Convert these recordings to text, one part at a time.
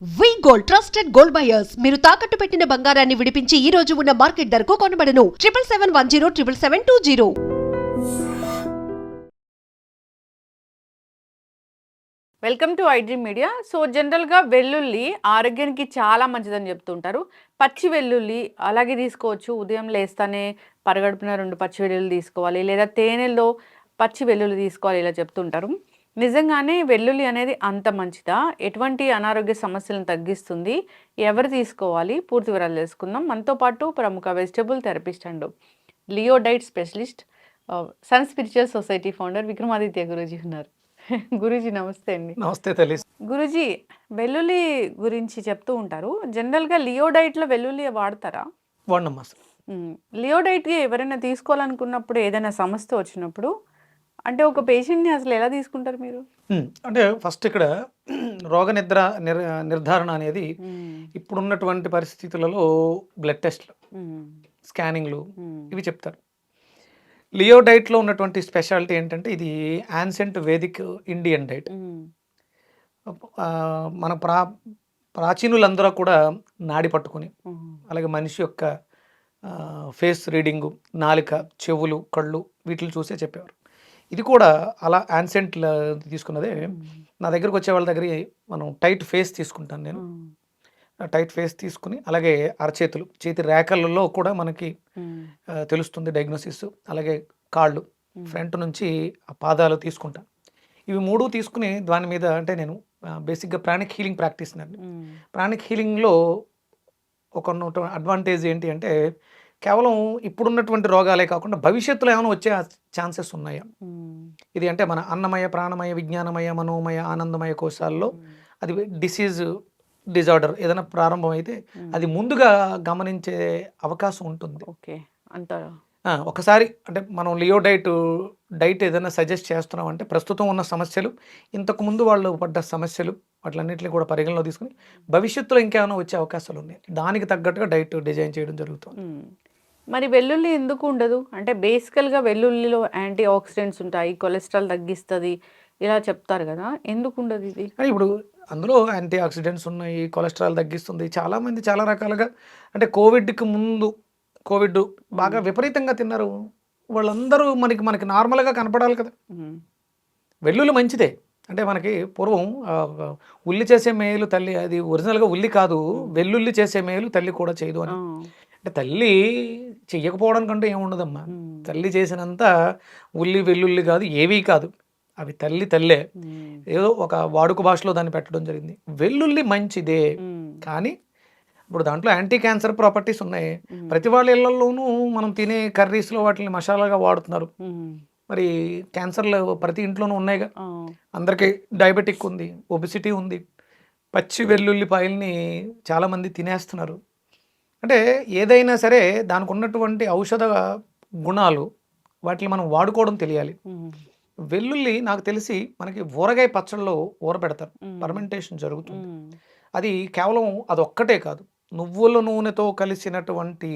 వి gold trusted gold buyers మీరు తాకట్టు పెట్టిన బంగారాన్ని విడిపించి ఈ రోజు ఉన్న మార్కెట్ ధరకు కొనబడను 7771077720. Welcome to iDream media. So జనరల్గా వెల్లుల్లి ఆరోగ్యానికి చాలా మంచిదని చెప్తుంటారు. పచ్చి వెల్లుల్లి అలాగే తీసుకోవచ్చు. ఉదయం లేస్తానే పరగడుపున 2 పచ్చి వెల్లుల్లి తీసుకోవాలి, లేదా తేనెలో పచ్చి వెల్లుల్లి తీసుకోవాలి, ఇలా చెప్తుంటారు. నిజంగానే వెల్లుల్లి అనేది అంత మంచిదా? ఎటువంటి అనారోగ్య సమస్యలను తగ్గిస్తుంది? ఎవరు తీసుకోవాలి? పూర్తి వివరాలు తెలుసుకుందాం. మనతో పాటు ప్రముఖ vegetable therapist and leo diet specialist, sun spiritual society founder Vikramaditya Guruji ఉన్నారు. గురూజీ నమస్తే అండి. నమస్తే తల్లి. గురూజీ, వెల్లుల్లి గురించి చెప్తూ ఉంటారు. జనరల్గా లియో డైట్లో వెల్లుల్లి వాడతారా? వాడినమ్మా. లియో డైట్కి ఎవరైనా తీసుకోవాలనుకున్నప్పుడు, ఏదైనా సమస్య వచ్చినప్పుడు, అంటే ఒక పేషెంట్ని అసలు ఎలా తీసుకుంటారు మీరు? అంటే ఫస్ట్ ఇక్కడ రోగ నిర్ధారణ అనేది ఇప్పుడున్నటువంటి పరిస్థితులలో బ్లడ్ టెస్ట్లు, స్కానింగ్లు ఇవి చెప్తారు. లియో డైట్లో ఉన్నటువంటి స్పెషాలిటీ ఏంటంటే ఇది యాన్సెంట్ వేదిక్ ఇండియన్ డైట్. మన ప్రాచీనులందరూ కూడా నాడి పట్టుకొని, అలాగే మనిషి యొక్క ఫేస్ రీడింగు, నాలిక, చెవులు, కళ్ళు వీటిని చూసే చెప్పేవారు. ఇది కూడా అలా యాన్సెంట్ తీసుకున్నదే. నా దగ్గరకు వచ్చే వాళ్ళ దగ్గర మనం టైట్ ఫేస్ తీసుకుంటాను నేను. టైట్ ఫేస్ తీసుకుని, అలాగే అరచేతులు, చేతి రేఖలలో కూడా మనకి తెలుస్తుంది డయాగ్నోసిస్. అలాగే కాళ్ళు, ఫ్రంట్ నుంచి పాదాలు తీసుకుంటాను. ఇవి 3 తీసుకుని దాని మీద, అంటే నేను బేసిక్గా ప్రాణిక్ హీలింగ్ ప్రాక్టీస్ అండి. ప్రాణిక్ హీలింగ్లో ఒక అడ్వాంటేజ్ ఏంటి అంటే, కేవలం ఇప్పుడున్నటువంటి రోగాలే కాకుండా భవిష్యత్తులో ఏమైనా వచ్చే ఛాన్సెస్ ఉన్నాయా, ఇది అంటే మన అన్నమయ, ప్రాణమయ, విజ్ఞానమయ, మనోమయ, ఆనందమయ కోశాల్లో అది డిజార్డర్ ఏదైనా ప్రారంభం అయితే అది ముందుగా గమనించే అవకాశం ఉంటుంది. ఓకే, అంత ఒకసారి అంటే మనం లియో డైట్ ఏదైనా సజెస్ట్ చేస్తున్నాం అంటే, ప్రస్తుతం ఉన్న సమస్యలు, ఇంతకుముందు వాళ్ళు పడ్డ సమస్యలు, వాటిలన్నింటినీ కూడా పరిగణలో తీసుకుని భవిష్యత్తులో ఇంకేమైనా వచ్చే అవకాశాలు ఉన్నాయి, దానికి తగ్గట్టుగా డైట్ డిజైన్ చేయడం జరుగుతుంది. మరి వెల్లుల్లి ఎందుకు ఉండదు? అంటే బేసికల్గా వెల్లుల్లిలో యాంటీ ఆక్సిడెంట్స్ ఉంటాయి, కొలెస్ట్రాల్ తగ్గిస్తుంది, ఇలా చెప్తారు కదా, ఎందుకు ఉండదు ఇది? ఇప్పుడు అందులో యాంటీ ఆక్సిడెంట్స్ ఉన్నాయి, కొలెస్ట్రాల్ తగ్గిస్తుంది. చాలామంది చాలా రకాలుగా, అంటే కోవిడ్కి ముందు కోవిడ్ బాగా విపరీతంగా తిన్నారు వాళ్ళందరూ మనకి నార్మల్గా కనపడాలి కదా. వెల్లుల్లి మంచిదే. అంటే మనకి పూర్వం ఉల్లి చేసే మేలు తల్లి, అది ఒరిజినల్గా ఉల్లి కాదు, వెల్లుల్లి చేసే మేలు తల్లి కూడా చేయదు అని. అంటే తల్లి చెయ్యకపోవడానికంటే ఏముండదమ్మా. తల్లి చేసినంత ఉల్లి వెల్లుల్లి కాదు, ఏవీ కాదు, అవి తల్లే. ఏదో ఒక వాడుక భాషలో దాన్ని పెట్టడం జరిగింది. వెల్లుల్లి మంచిదే, కానీ ఇప్పుడు దాంట్లో యాంటీ క్యాన్సర్ ప్రాపర్టీస్ ఉన్నాయి. ప్రతి వాళ్ళ ఇళ్లలోనూ మనం తినే కర్రీస్లో వాటిని మసాలాగా వాడుతున్నారు. మరి క్యాన్సర్లు ప్రతి ఇంట్లోనూ ఉన్నాయిగా. అందరికీ డయాబెటిక్ ఉంది, ఒబిసిటీ ఉంది. పచ్చి వెల్లుల్లిపాయల్ని చాలామంది తినేస్తున్నారు. అంటే ఏదైనా సరే దానికి ఉన్నటువంటి ఔషధ గుణాలు, వాటిని మనం వాడుకోవడం తెలియాలి. వెల్లుల్లి నాకు తెలిసి మనకి ఊరగాయ పచ్చళ్ళలో ఊరబెడతారు, ఫర్మెంటేషన్ జరుగుతుంది. అది కేవలం అదొక్కటే కాదు, నువ్వుల నూనెతో కలిసినటువంటి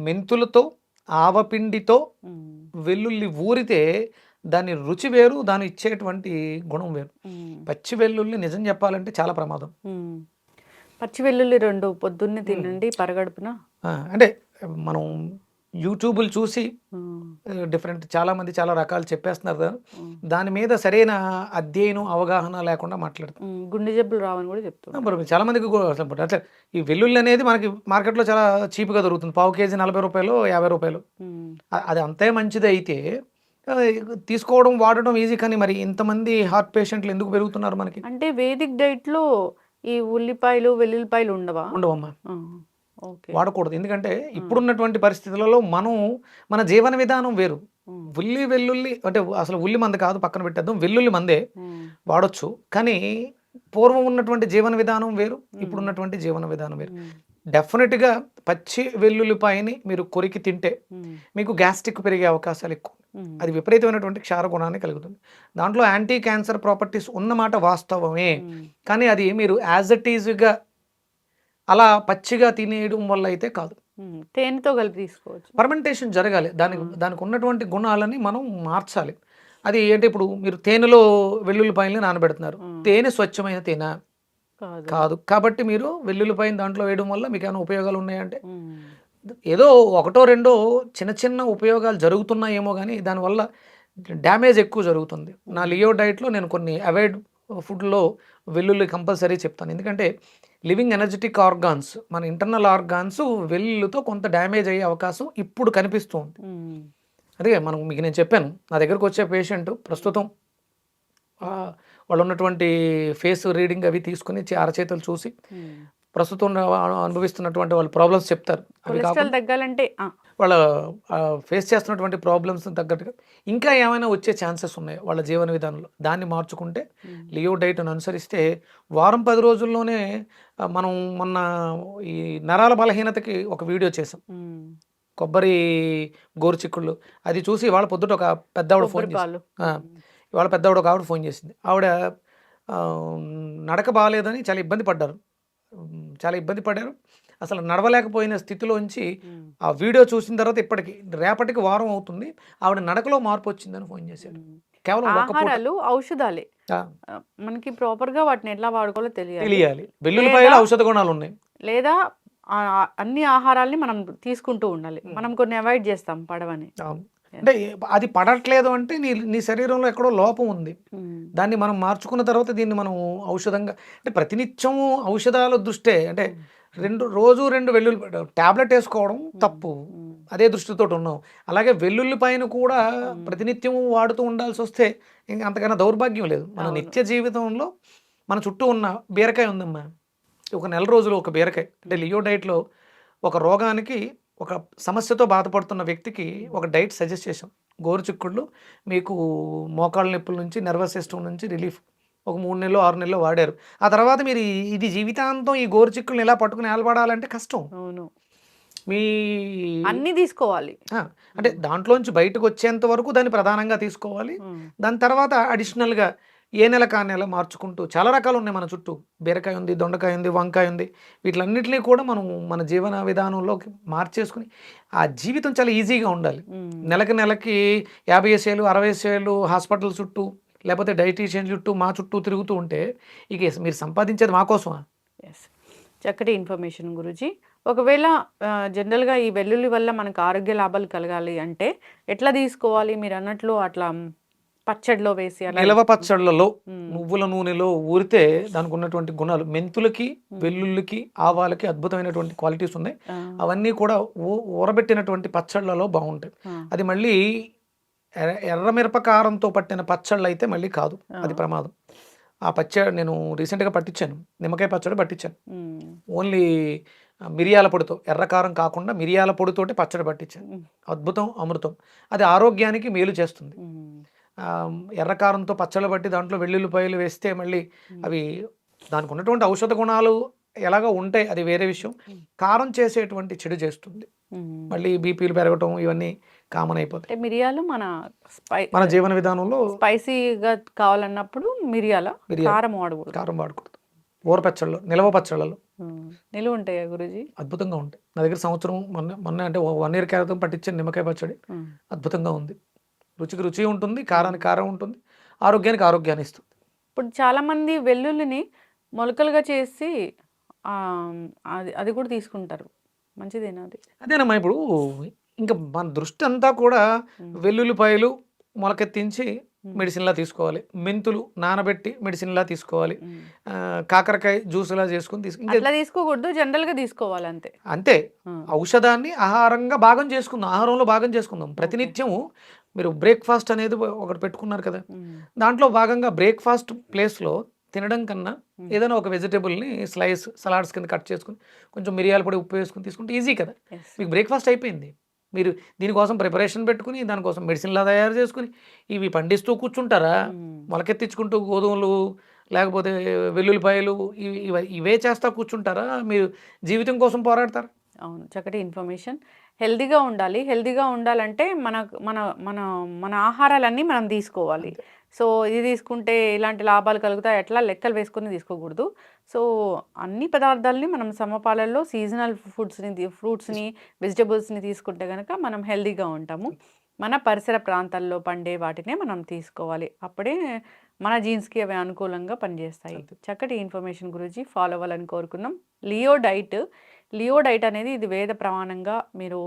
మెంతులతో, ఆవపిండితో వెల్లుల్లి ఊరితే దాని రుచి వేరు, దాని ఇచ్చేటువంటి గుణం వేరు. పచ్చి వెల్లుల్లి నిజం చెప్పాలంటే చాలా ప్రమాదం. పచ్చి వెల్లుల్లి 2 పొద్దున్నే తినండి పరగడుపున. అంటే మనం యూట్యూబ్లు చూసి డిఫరెంట్ చాలామంది చాలా రకాలు చెప్పేస్తున్నారు కదా, దాని మీద సరైన అధ్యయనం, అవగాహన లేకుండా మాట్లాడతాం. గుండె జబ్బులు రావని కూడా చెప్తున్నారు చాలా మందికి. అసలు ఈ వెల్లుల్లి అనేది మనకి మార్కెట్లో చాలా చీప్గా దొరుకుతుంది. పావు కేజీ 40 రూపాయలు, 50 రూపాయలు. అది అంతే మంచిది అయితే తీసుకోవడం, వాడడం ఈజీ. కానీ మరి ఇంతమంది హార్ట్ పేషెంట్లు ఎందుకు పెరుగుతున్నారు మనకి? అంటే వేదిక్ డైట్లో ఈ ఉల్లిపాయలు, వెల్లుల్లిపాయలు ఉండవమ్మా. వాడకూడదు. ఎందుకంటే ఇప్పుడున్నటువంటి పరిస్థితులలో మన జీవన విధానం వేరు. వెల్లుల్లి అంటే అసలు ఉల్లి మంది కాదు, పక్కన పెట్టేద్దాం. వెల్లుల్లి మందే వాడొచ్చు, కానీ పూర్వం ఉన్నటువంటి జీవన విధానం వేరు, ఇప్పుడున్నటువంటి జీవన విధానం వేరు. డెఫినెట్గా పచ్చి వెల్లుల్లిపాయని మీరు కొరికి తింటే మీకు గ్యాస్ట్రిక్ పెరిగే అవకాశాలు ఎక్కువ. అది విపరీతమైనటువంటి క్షార గుణాన్ని కలుగుతుంది. దాంట్లో యాంటీ క్యాన్సర్ ప్రాపర్టీస్ ఉన్నమాట వాస్తవమే, కానీ అది మీరు యాజ్ ఇట్ ఈజ్గా అలా పచ్చిగా తినేయడం వల్ల అయితే కాదు. తేనెతో కలిపి తీసుకోవచ్చు. ఫర్మెంటేషన్ జరగాలి, దానికి ఉన్నటువంటి గుణాలని మనం మార్చాలి. అది అంటే ఇప్పుడు మీరు తేనెలో వెల్లుల్లిపాయల్ని నానబెడుతున్నారు, తేనె స్వచ్ఛమైన తేనె కాదు. కాదు. కాబట్టి మీరు వెల్లుల్లిపాయని దాంట్లో వేయడం వల్ల మీకేమైనా ఉపయోగాలు ఉన్నాయంటే, హ్మ్. ఏదో ఒకటో రెండో చిన్న చిన్న ఉపయోగాలు జరుగుతున్నాయేమో గానీ, దానివల్ల డ్యామేజ్ ఎక్కువ జరుగుతుంది. నా లియో డైట్‌లో నేను కొన్ని అవాయిడ్ ఫుడ్‌లో వెల్లుల్లి కంపల్సరీ చెప్తాను. ఎందుకంటే లివింగ్ ఎనర్జిటిక్ ఆర్గాన్స్, మన ఇంటర్నల్ ఆర్గాన్స్ వెల్లుల్లితో కొంత డ్యామేజ్ అయ్యే అవకాశం ఇప్పుడు కనిపిస్తూ ఉంది. హ్మ్. అదే మీకు నేను చెప్పాను. నా దగ్గరకొచ్చే పేషెంట్ ప్రస్తుతం వాళ్ళు ఉన్నటువంటి ఫేస్ రీడింగ్ అవి తీసుకొని అరచేతులు చూసి హ్మ్. ప్రస్తుతం అనుభవిస్తున్నటువంటి వాళ్ళ ప్రాబ్లమ్స్ చెప్తారు. అవి కొలెస్ట్రాల్ కాకుండా తగ్గాలంటే వాళ్ళ ఫేస్ చేస్తున్నటువంటి ప్రాబ్లమ్స్ తగ్గట్టుగా ఇంకా ఏమైనా వచ్చే ఛాన్సెస్ ఉన్నాయి వాళ్ళ జీవన విధానంలో. దాన్ని మార్చుకుంటే లియో డైట్‌ని అనుసరిస్తే వారం 10 రోజుల్లోనే మనం మొన్న ఈ నరాల బలహీనతకి ఒక వీడియో చేసాం. హ్మ్. కొబ్బరి గోరుచిక్కుళ్ళు అది చూసి ఇవాళ పొద్దుట ఒక పెద్దావిడ ఫోన్ కొబ్బరి చేసింది. పాలు. ఇవాళ పెద్దావిడ ఒక ఆవిడ ఫోన్ చేసింది. ఆవిడ నడక బాలేదని చాలా ఇబ్బంది పడ్డారు. చాలా ఇబ్బంది పడ్డారు. అసలు నడవలేకపోయిన స్థితిలోంచి హ్మ్. ఆ వీడియో చూసిన తర్వాత ఇప్పటికి రేపటికి వారం అవుతుంది. ఆవిడ నడకలో మార్పు వచ్చిందని ఫోన్ చేశారు. హ్మ్. కేవలం ఒక పూట. ఆహారాలు ఔషధాలే. ఆ! మనకి ప్రాపర్‌గా వాటిని ఎట్లా వాడుకోవాలో తెలియాలి. తెలియాలి. వెల్లుల్లిపాయలో లేదా ఔషధ గుణాలున్నాయి. లేదా అన్ని ఆహారాల్ని మనం తీసుకుంటూ ఉండాలి. మనం కొన్ని అవాయిడ్ చేస్తాం పడవని. అవును. యెస్. అంటే అది పడట్లేదు అంటే నీ నీ శరీరంలో ఎక్కడో లోపం ఉంది. హ్మ్. దాన్ని మనం మార్చుకున్న తర్వాత దీన్ని మనం ఔషధంగా అంటే ప్రతినిత్యము ఔషధాల దృష్టే అంటే రోజు 2 వెల్లుల్లి టాబ్లెట్ ఏసుకోవడం తప్పు. హ్మ్. అదే దృష్టితోటి ఉన్నాం. అలాగే వెల్లుల్లిపాయను కూడా హ్మ్. ప్రతినిత్యం వాడుతూ ఉండాల్సొస్తే ఇంక అంతకన్నా దౌర్భాగ్యం లేదు. మన అవును. నిత్య జీవితంలో మన చుట్టూ ఉన్న బీరకాయ ఉందమ్మా. ఒక నెల రోజులు ఒక బీరకాయ అంటే లియో డైట్‌లో ఒక రోగానికి ఒక సమస్యతో బాధపడుతున్న వ్యక్తికి ఒక డైట్ సజెస్ట్ చేశాం. గోరుచిక్కుళ్ళు మీకు మోకాళ్ళ నొప్పుల నుంచి, నర్వస్ సిస్టమ్ నుంచి రిలీఫ్. ఒక 3 నెల్లో, 6 నెల్లో వాడారు. ఆ తర్వాత మీరు ఇది జీవితాంతం ఈ గోరుచిక్కుల్ని ఇలా పట్టుకొని ఏలబడాలంటే కష్టం. అవును. మీ అన్నీ తీసుకోవాలి. ఆ! అంటే దాంట్లోంచి బయటకొచ్చేంత వరకు దాన్ని ప్రధానంగా తీసుకోవాలి. హ్మ్. దాని తర్వాత అడిషనల్‌గా ఏ నెలకు ఆ నెల మార్చుకుంటూ చాలా రకాలున్నాయి మన చుట్టూ. బీరకాయ ఉంది, దొండకాయ ఉంది, వంకాయ ఉంది. వీటిలన్నిటిని కూడా మనం మన జీవన విధానంలోకి మార్చేసుకొని ఆ జీవితం చాలా ఈజీగా ఉండాలి. హ్మ్. నెలకి నెలకి 50 ఏసేలు, 60 ఏసేలు హాస్పిటల్ చుట్టూ లేకపోతే డైటీషియన్ చుట్టూ, మా చుట్టూ తిరుగుతూ ఉంటే ఇక మీరు సంపాదించేది మా కోసమా? యెస్. చక్కటి ఇన్ఫర్మేషన్ గురూజీ. ఒకవేళ జనరల్‌గా ఈ వెల్లుల్లి వల్ల మనకు ఆరోగ్య లాభాలు కలగాలి అంటే ఎట్లా తీసుకోవాలి? మీరన్నట్లు అట్లా పచ్చడిలో వేసి అలా నిలవ పచ్చళ్ళలో హ్మ్. నువ్వుల నూనెలో ఊరితే దానికున్నటువంటి గుణాలు మెంతులకి, వెల్లుల్లికి, ఆవాలకి అద్భుతమైనటువంటి క్వాలిటీస్ ఉన్నాయి. ఆ! అవన్నీ కూడా ఊరబెట్టినటువంటి పచ్చళ్ళలో బావుంటాయి. ఆ! అది మళ్ళీ ఎర్ర మిరప కారంతో పట్టిన పచ్చళ్ళైతే మళ్ళీ కాదు. ఆ! అది ప్రమాదం. ఆ పచ్చడి నేను రీసెంట్‌గా పట్టించాను. నిమ్మకాయ పచ్చడి పట్టించాను. హ్మ్. ఓన్లీ మిరియాల పొడితో, ఎర్ర కారం కాకుండా మిరియాల పొడితోటి పచ్చడి పట్టించాను. హ్మ్. అద్భుతం, అమృతం. అది ఆరోగ్యానికి మేలు చేస్తుంది. హ్మ్. ఎర్ర కారంతో పచ్చళ్ళు పట్టి దాంట్లో వెల్లుల్లిపాయలు వేస్తే మళ్ళీ హ్మ్. అవి దానికి ఉన్నటువంటి ఔషధ గుణాలు ఎలాగో ఉంటాయి, అది వేరే విషయం. కారం చేసేటువంటి చెడు చేస్తుంది. హ్మ్. మళ్ళీ బీపీలు పెరగటం ఇవన్నీ కామన్ అయిపోతాయి. అంటే మిరియాలు మన మన జీవన విధానంలో స్పైసీగా కావాలన్నప్పుడు మిరియాలు, కారం వాడకూడదు. కారం వాడకూడదు. ఊర పచ్చళ్ళు, నిలవ పచ్చళ్ళలో నిలువ ఉంటాయా గురూజీ? అద్భుతంగా ఉంటాయి. నా దగ్గర సంవత్సరం మొన్న అంటే 1 ఇయర్ క్రితం పట్టించిన నిమ్మకాయ పచ్చడి అద్భుతంగా ఉంది. రుచికి రుచి ఉంటుంది, కారానికి కారం ఉంటుంది, ఆరోగ్యానికి ఆరోగ్యాన్ని ఇస్తుంది. ఇప్పుడు చాలామంది వెల్లుల్లిని మొలకలుగా చేసి అది అది కూడా తీసుకుంటారు. మంచిదేనా అది? అదేనమ్మా ఇప్పుడు ఇంకా మన దృష్టి అంతా కూడా హ్మ్. వెల్లుల్లిపాయలు మొలకెత్తించి హ్మ్. మెడిసిన్‌లా తీసుకోవాలి. మెంతులు నానబెట్టి మెడిసిన్‌లా తీసుకోవాలి. హ్మ్. కాకరకాయ జ్యూస్‌లా చేసుకొని ఇంకా అట్లా తీసుకోకూడదు. జనరల్‌గా తీసుకోవాలి అంతే. అంతే. ఆ! ఔషధాన్ని ఆహారంగా భాగం చేసుకుందాం. ఆహారంలో భాగం చేసుకుందాం. ఓకే. ప్రతినిత్యము మీరు బ్రేక్‌ఫాస్ట్ అనేది ఒకటి పెట్టుకున్నారు కదా! హ్మ్. దాంట్లో భాగంగా బ్రేక్‌ఫాస్ట్ ప్లేస్‌లో తినడం కన్నా హ్మ్. ఏదైనా ఒక వెజిటబుల్‌ని సలాడ్స్ కింద కట్ చేసుకొని కొంచెం మిరియాల పొడి, ఉప్పు వేసుకొని తీసుకుంటే ఈజీ కదా! యెస్. మీకు బ్రేక్‌ఫాస్ట్ అయిపోయింది. మీరు దీనికోసం ప్రిపరేషన్ పెట్టుకొని, దానికోసం మెడిసిన్‌లా తయారు చేసుకొని, ఇవి పండిస్తూ కూర్చుంటారా? హ్మ్. మొలకెత్తించుకుంటూ గోధుమలు, లేకపోతే వెల్లుల్లిపాయలు ఇవే చేస్తా కూర్చుంటారా? మీరు జీవితం కోసం పోరాడతారా? అవును. చక్కటి ఇన్ఫర్మేషన్. హెల్తీగా ఉండాలి. హెల్తీగా ఉండాలంటే మన మన మన ఆహారాలన్నీ మనం తీసుకోవాలి. అంతే. సో, ఇది తీసుకుంటే ఇలాంటి లాభాలు కలుగుతాయి అట్లా లెక్కలు వేసుకొని తీసుకోకూడదు. సో, అన్ని పదార్థాలని మనం సమపాలల్లో సీజనల్ ఫ్రూట్స్‌ని, వెజిటబుల్స్‌ని తీసుకుంటే గనక మనం హెల్తీగా ఉంటాము. మన పరిసర ప్రాంతాల్లో పండే వాటినే మనం తీసుకోవాలి. అప్పుడే మన జీన్స్కి అవి అనుకూలంగా పనిచేస్తాయి. చక్కటి ఇన్ఫర్మేషన్ గురించి ఫాలో అవ్వాలని కోరుకుందాం. లియో డైట్ అనేది ఇది వేద ప్రమాణంగా మీరు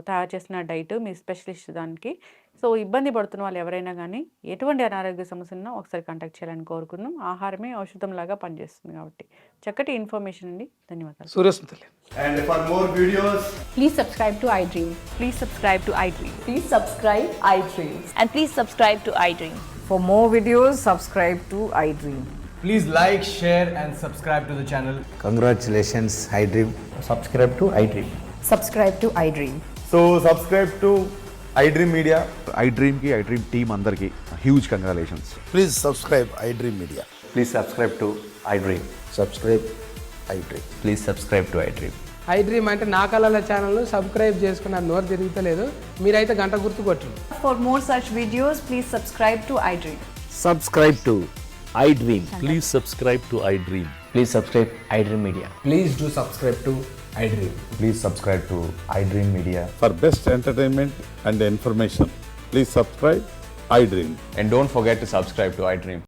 తయారు చేసిన డైట్, మీ స్పెషలిస్ట్ దానికి. సో ఇబ్బంది పడుతున్న వాళ్ళు ఎవరైనా కానీ ఎటువంటి అనారోగ్య సమస్య ఉన్నా ఒకసారి కాంటాక్ట్ చేయాలని కోరుకుందాం. ఆహారమే ఔషధంలాగా పనిచేస్తుంది కాబట్టి చక్కటి ఇన్ఫర్మేషన్ అండి. ధన్యవాదాలు. Suryasmriti. And for more videos, Please subscribe to iDream. Please subscribe to iDream. Please subscribe iDream. And please subscribe to iDream. For more videos, subscribe to iDream. please like, share, and subscribe to the channel. Congratulations, iDream. Subscribe to iDream. Subscribe to iDream. So subscribe to iDream Media. iDream की iDream team अंदर की huge congratulations. Please subscribe iDream Media. Please subscribe to iDream. Subscribe iDream. Please subscribe to iDream. iDream అంటే నా కళల channel subscribe చేసుకున్న నోరు తిరుగుతలేదు, మీరైతే గంట గుర్తు కొట్టండి. For more such videos, please subscribe to iDream. Subscribe to iDream. Please subscribe to iDream. Please subscribe iDream Media. Please do subscribe to iDream. Please subscribe to iDream Media. For best entertainment and information, please subscribe iDream. And don't forget to subscribe to iDream.